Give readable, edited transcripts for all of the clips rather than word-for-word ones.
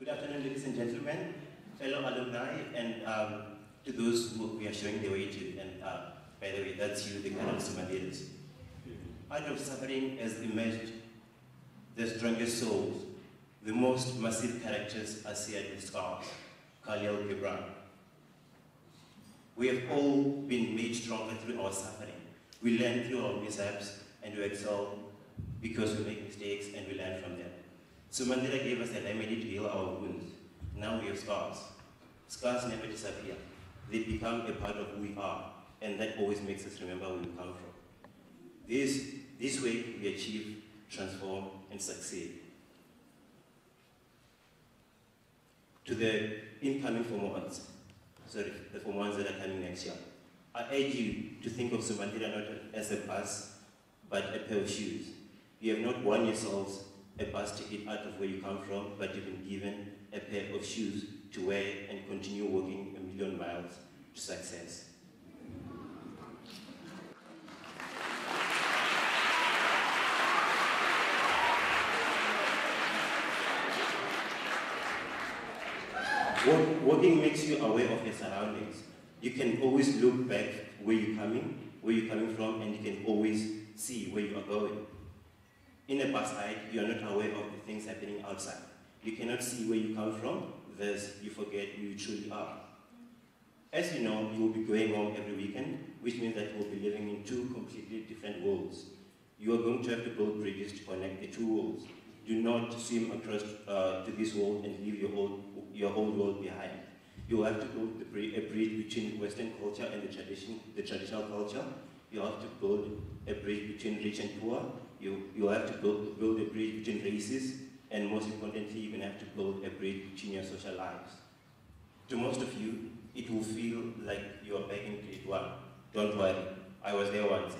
afternoon, ladies and gentlemen, fellow alumni, and to those who we are showing the way to. And by the way, that's you, the kind of Sumbandilas. Out of suffering has emerged the strongest souls, the most massive characters are shared with scars. Khalil Gibran. We have all been made stronger through our suffering. We learn through our mishaps and we excel because we make mistakes and we learn from them. Sumbandila gave us a remedy to heal our wounds. Now we have scars. Scars never disappear. They become a part of who we are, and that always makes us remember where we come from. This way we achieve, transform, and succeed. To the incoming Form 1s, the Form 1s that are coming next year, I urge you to think of Sumbandila not as a bus, but a pair of shoes. You have not won yourselves a bus ticket out of where you come from, but you've been given a pair of shoes to wear and continue walking 1,000,000 miles to success. Walking makes you aware of your surroundings. You can always look back where you're coming from, and you can always see where you are going. In a bus ride, you are not aware of the things happening outside. You cannot see where you come from, thus you forget who you truly are. As you know, you will be going home every weekend, which means that you will be living in two completely different worlds. You are going to have to build bridges to connect the two worlds. Do not swim across to this world and leave your old world behind. You will have to build a bridge between Western culture and the traditional culture. You have to build a bridge between rich and poor. You have to build a bridge between races, and most importantly, you're going to have to build a bridge between your social lives. To most of you, it will feel like you are back in grade 1. Don't worry, I was there once.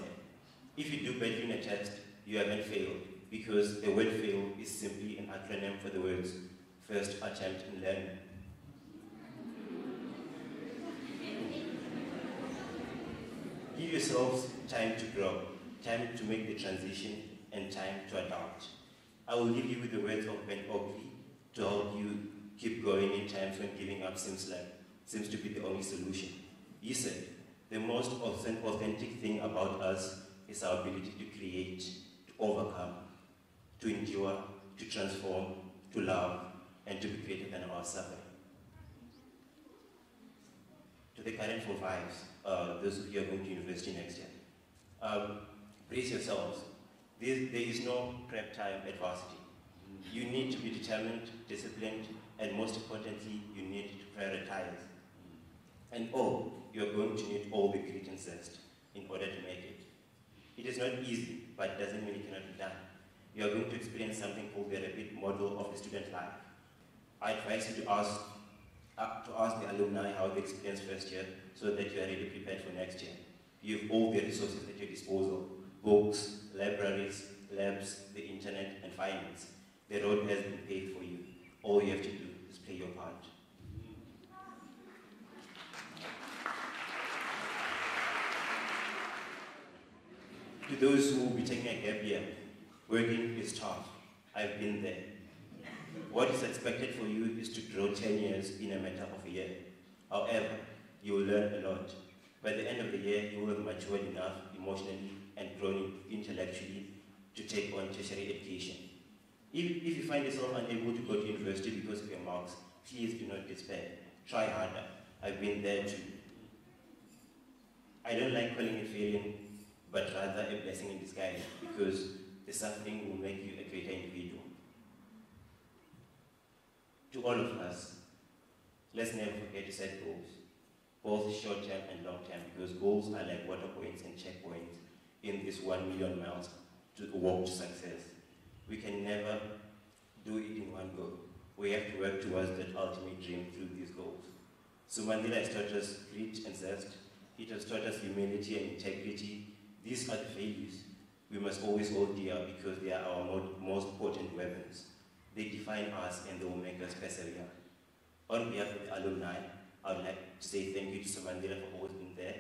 If you do badly in a test, you haven't failed, because the word fail is simply an acronym for the words first attempt in learning. Give yourselves time to grow, time to make the transition, and time to adapt. I will leave you with the words of Ben Oakley to help you keep going in times when giving up seems to be the only solution. He said, the most authentic thing about us is our ability to create, to overcome, to endure, to transform, to love, and to be greater than our suffering. To the current Form 5s, those of you who are going to university next year, brace yourselves. There is no prep time at varsity. You need to be determined, disciplined, and most importantly, you need to prioritize. And you're going to need all the grit and zest in order to make it. It is not easy, but it doesn't mean it cannot be done. You are going to experience something called the rapid model of the student life. I advise you to ask the alumni how they experienced first year so that you are really prepared for next year. You have all the resources at your disposal: books, libraries, labs, the internet, and finance. The road has been paved for you. All you have to do is play your part. To those who will be taking a gap year, working is tough. I've been there. What is expected for you is to grow 10 years in a matter of a year. However, you will learn a lot. By the end of the year, you will have matured enough emotionally and grown intellectually to take on tertiary education. If you find yourself unable to go to university because of your marks, please do not despair. Try harder. I've been there too. I don't like calling it failing, but rather a blessing in disguise, because the suffering will make you a greater individual. To all of us, let's never forget to set goals, both short-term and long-term, because goals are like water points and checkpoints in this 1,000,000 miles to walk to success. We can never do it in one go. We have to work towards that ultimate dream through these goals. Sumbandila has taught us grit and zest. It has taught us humility and integrity. These are the values we must always hold dear, because they are our most potent weapons. They define us and they will make us persevere. On behalf of the alumni, I would like to say thank you to Sumbandila for always being there,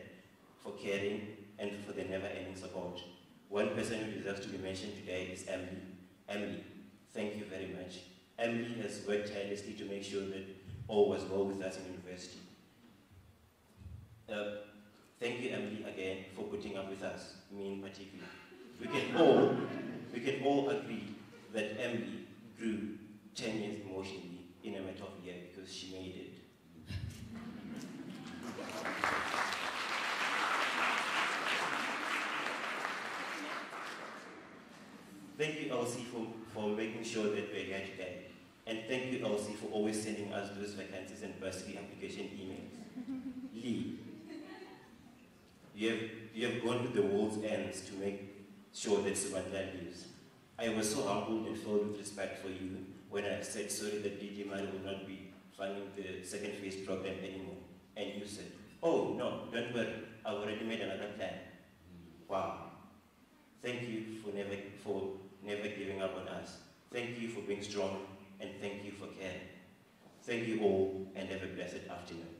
for caring, and for the never-ending support. One person who deserves to be mentioned today is Emily. Emily, thank you very much. Emily has worked tirelessly to make sure that all was well with us in university. Thank you, Emily, again, for putting up with us, me in particular. We can all agree that Emily grew 10 years emotionally in a matter of a year because she made it. Thank you, Elsie, for making sure that we're here today. And thank you, Elsie, for always sending us those vacancies and bursary application emails. Lee, you have gone to the world's ends to make sure that Sumbandila lives. I was so humbled and filled with respect for you when I said sorry that DJ Mali will not be funding the second phase program anymore. And you said, oh no, don't worry, I've already made another plan. Wow. Thank you for never giving up on us. Thank you for being strong, and thank you for caring. Thank you all, and have a blessed afternoon.